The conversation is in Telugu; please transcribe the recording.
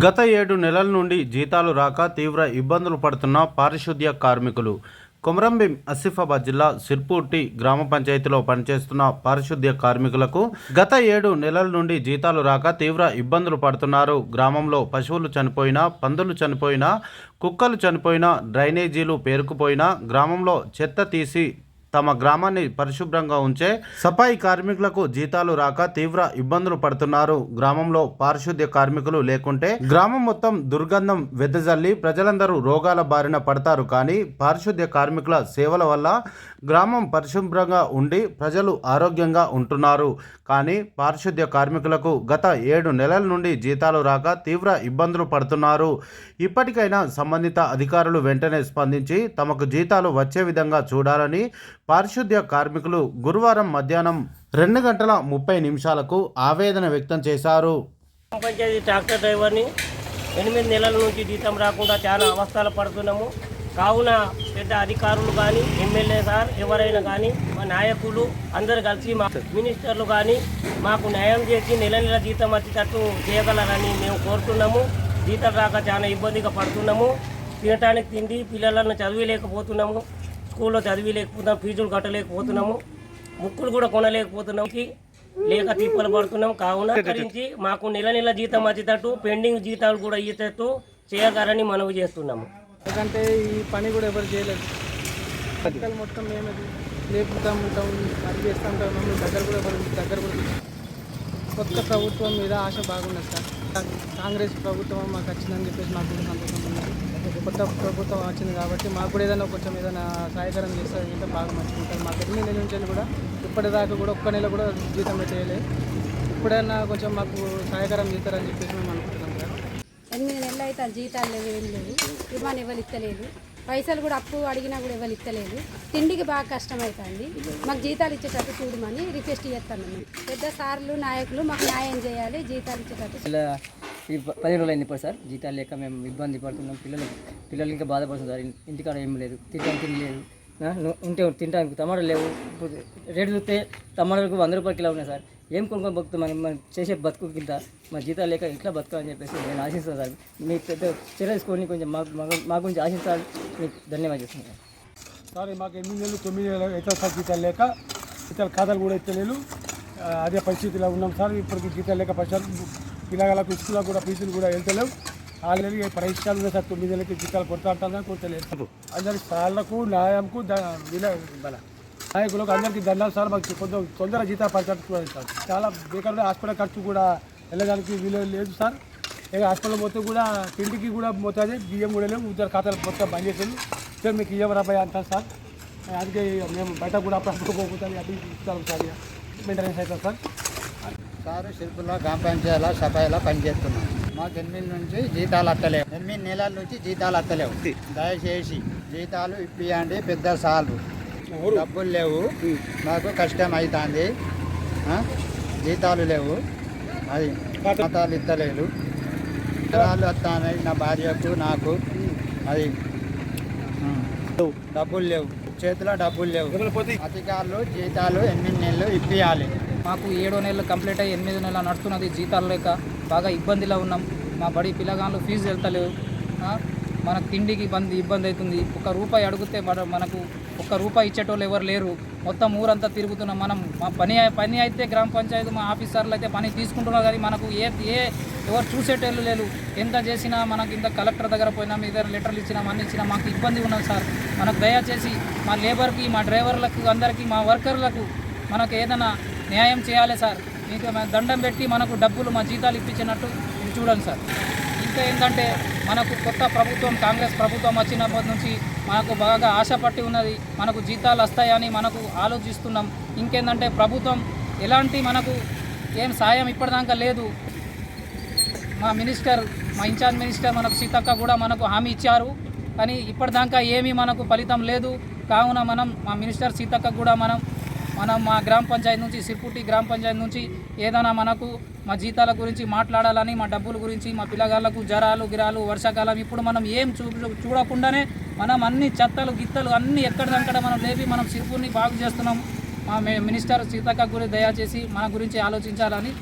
గత 7 నెలల నుండి జీతాలు రాక తీవ్ర ఇబ్బందులు పడుతున్న పారిశుద్ధ్య కార్మికులు. కొమరంభీం ఆసిఫాబాద్ జిల్లా సిర్పూర్టి గ్రామ పంచాయతీలో పనిచేస్తున్న పారిశుద్ధ్య కార్మికులకు గత 7 నెలల నుండి జీతాలు రాక తీవ్ర ఇబ్బందులు పడుతున్నారు. గ్రామంలో పశువులు చనిపోయినా, పందులు చనిపోయినా, కుక్కలు చనిపోయినా, డ్రైనేజీలు పేరుకుపోయినా, గ్రామంలో చెత్త తీసి తమ గ్రామాన్ని పరిశుభ్రంగా ఉంచే సఫాయి కార్మికులకు జీతాలు రాక తీవ్ర ఇబ్బందులు పడుతున్నారు. గ్రామంలో పారిశుద్ధ్య కార్మికులు లేకుంటే గ్రామం మొత్తం దుర్గంధం వెదజల్లి ప్రజలందరూ రోగాల బారిన పడతారు. కానీ పారిశుద్ధ్య కార్మికుల సేవల వల్ల గ్రామం పరిశుభ్రంగా ఉండి ప్రజలు ఆరోగ్యంగా ఉంటున్నారు. కానీ పారిశుద్ధ్య కార్మికులకు గత 7 నెలల నుండి జీతాలు రాక తీవ్ర ఇబ్బందులు పడుతున్నారు. ఇప్పటికైనా సంబంధిత అధికారులు వెంటనే స్పందించి తమకు జీతాలు వచ్చే విధంగా చూడాలని పారిశుద్ధ్య కార్మికులు గురువారం మధ్యాహ్నం 2:30 ఆవేదన వ్యక్తం చేశారు. పంచాయతీ ట్రాక్టర్ డ్రైవర్ని 8 నెలల నుంచి జీతం రాకుండా చాలా అవస్థలు పడుతున్నాము. కావున పెద్ద అధికారులు కానీ, ఎమ్మెల్యే సార్ ఎవరైనా కానీ, మా నాయకులు అందరు కలిసి మా మినిస్టర్లు కానీ మాకు న్యాయం చేసి నెల జీతం వచ్చేటట్టు చేయగలరని మేము కోరుతున్నాము. జీతం రాక చాలా ఇబ్బందిగా పడుతున్నాము. తినటానికి తిండి, పిల్లలను చదివిలేకపోతున్నాము, స్కూల్లో చదివిలేకపోతున్నాము, ఫీజులు కట్టలేకపోతున్నాము, ముక్కులు కూడా కొనలేకపోతున్నాము, లేక తిప్పలు పడుతున్నాం. కావున గురించి మాకు నెల జీతం వచ్చేటట్టు, పెండింగ్ జీతాలు కూడా ఇచ్చేటట్టు చేయగలరని మనవి చేస్తున్నాము. ఎందుకంటే ఈ పని కూడా ఎవరు చేయలేదు. పథకాలు మొత్తం మేము లేపుతాం ఉంటాం, పని చేస్తూ ఉంటాం. మేము దగ్గర కూడా కొత్త ప్రభుత్వం మీద ఆశ బాగున్నది సార్. కాంగ్రెస్ ప్రభుత్వం మాకు వచ్చిందని చెప్పేసి మాకు కూడా సంతోషం ఉన్నది. కొత్త ప్రభుత్వం వచ్చింది కాబట్టి మాకు కూడా ఏదైనా సహాయకరం చేస్తారంటే బాగా మంచిగా మాకు 8 నెలల నుంచి కూడా ఇప్పటిదాకా కూడా ఒక్క నెల కూడా జీతం చేయలేదు. ఇప్పుడైనా కొంచెం మాకు సహాయకరం చేస్తారని చెప్పేసి మేము అనుకుంటున్నాం సార్. 8 నెలలు అయితే జీతాలు లేవు, ఏం లేదు. ఇవ్వని ఎవరు ఇస్తలేదు. పైసలు కూడా అప్పు అడిగినా కూడా ఎవరు ఇస్తలేదు. తిండికి బాగా కష్టమవుతుంది. మాకు జీతాలు ఇచ్చేటట్టు చూడమని రిక్వెస్ట్ చేస్తాను. పెద్ద సార్లు నాయకులు మాకు న్యాయం చేయాలి, జీతాలు ఇచ్చేటట్టు. ఈ 10 రోజులు అయింది ఇప్పుడు సార్. జీతాలు లేక మేము ఇబ్బంది పడుతున్నాం. పిల్లలు ఇంకా బాధపడుతుంది సార్. ఇంటికాడ ఏం లేదు, తినడానికి లేదు. ఉంటే తినడానికి టమాటాలు లేవు. రేటు చూస్తే టమాటాలకు 100 రూపాయలు కిలో ఉన్నాయి సార్. ఏం కొనుక్కొని బతుకుతాం, మనం చేసే బతుకు కింద మా జీతాలు లేక ఇట్లా బతకాలని చెప్పేసి నేను ఆశిస్తాను సార్. మీ పెద్ద చర్య తీసుకొని కొంచెం మా గురించి ఆశించాలి. మీకు ధన్యవాదాలు చేస్తున్నాను సార్. మాకు 8 నెలలు 9 నెలలు ఎట్లా సార్ జీతాలు లేక, జీతాలు ఖాతాలు కూడా ఇస్తలేదు. అదే పరిస్థితిలో ఉన్నాం సార్. ఇప్పటికి జీతాలు లేక పిల్లలకు స్కూళ్ళకు కూడా ఫీజులు కూడా వెళ్తలేవు. ఆల్రెడీ పరిష్కారం ఉన్నాయి సార్. 9 నెలలకి జీతాలు కొడతా అంటారు, కొడతలేదు. అందరి సార్లకు న్యాయంకు నాయకులకు అందరికీ దండాలు సార్. మాకు కొంచెం తొందర జీతాలు పరిచయం సార్. చాలా బేకారు హాస్పిటల్ ఖర్చు కూడా వెళ్ళడానికి వీలు లేదు సార్. ఇక హాస్పిటల్ పోతే కూడా తిండికి కూడా పోతుంది, బియ్యం కూడా లేవు. ఉద్యోగ ఖాతాలు మొత్తం బంద్ చేసేది సార్. మీకు ఇవ్వరు అబ్బాయి అంటారు సార్. అందుకే మేము బయట కూడా అప్పుడు పోతుంది, అది ఇస్తాం సార్. మెయింటెనెన్స్ అవుతాం సార్. సార్ సిర్పూర్లో గ్రామ పంచాయతీలో సఫాయిలో పనిచేస్తున్నాం. మాకు 8 నుంచి జీతాలు అత్తలేవు. 8 నెలల నుంచి జీతాలు అత్తలేవు. దయచేసి జీతాలు ఇప్పియండి. పెద్ద సార్లు డబ్బులు లేవు, మాకు కష్టం అవుతుంది. జీతాలు లేవు, అది ఖాతాలు ఇస్తలేదు. జీతాలు వస్తున్నాయి నా భార్యకు, నాకు. అది డబ్బులు లేవు, చేతిలో డబ్బులు లేవు. అధికారులు జీతాలు 8 నెలలు ఇప్పియాలి. మాకు 7 నెలలు కంప్లీట్ అయ్యి 8 నెలలు నడుతున్నది. జీతాలు లేక బాగా ఇబ్బందిలో ఉన్నాం. మా బడి పిల్లగాళ్ళు ఫీజు వెళ్తలేవు. మనకు తిండికి ఇబ్బంది అవుతుంది. 1 రూపాయి అడిగితే మనకు 1 రూపాయి ఇచ్చేటోళ్ళు ఎవరు లేరు. మొత్తం ఊరంతా తిరుగుతున్నాం. మనం మా పని అయితే గ్రామ పంచాయతీ మా ఆఫీసర్లు అయితే పని తీసుకుంటున్నారు. కానీ మనకు ఎవరు చూసేటోళ్ళు లేరు. ఎంత చేసినా మనకి ఇంత కలెక్టర్ దగ్గర పోయినా, మీ దగ్గర లెటర్లు ఇచ్చినా, అన్ని ఇచ్చినా మాకు ఇబ్బంది ఉన్నది సార్. మనకు దయచేసి మా లేబర్కి, మా డ్రైవర్లకు, అందరికీ, మా వర్కర్లకు మనకు ఏదైనా న్యాయం చేయాలి సార్. మీకు దండం పెట్టి మనకు డబ్బులు, మా జీతాలు ఇప్పించినట్టు ఇది చూడండి సార్. ఇంకా ఏంటంటే మనకు కొత్త ప్రభుత్వం, కాంగ్రెస్ ప్రభుత్వం వచ్చినప్పటి నుంచి మనకు బాగా ఆశపట్టి ఉన్నది. మనకు జీతాలు వస్తాయని మనకు ఆలోచిస్తున్నాం. ఇంకేంటంటే ప్రభుత్వం ఎలాంటి మనకు ఏం సాయం ఇప్పటిదాకా లేదు. మా ఇన్ఛార్జ్ మినిస్టర్ మనకు సీతక్క కూడా మనకు హామీ ఇచ్చారు. కానీ ఇప్పటిదాకా ఏమీ మనకు ఫలితం లేదు. కావున మా మినిస్టర్ సీతక్క కూడా మనం మా గ్రామ పంచాయతీ నుంచి, సిర్పూర్టి గ్రామ పంచాయతీ నుంచి ఏదైనా మనకు మా జీతాల గురించి మాట్లాడాలని, మా డబ్బుల గురించి, మా పిల్లగాళ్ళకు జ్వరాలు గిరాలు, వర్షాకాలం ఇప్పుడు మనం ఏం చూడకుండానే మనం అన్ని చెత్తలు గిత్తలు అన్నీ ఎక్కడిదక్కడ మనం లేపి మనం సిర్పూర్ని బాగు చేస్తున్నాం. మా మినిస్టర్ సీతక్క గురించి దయచేసి మన గురించి ఆలోచించాలని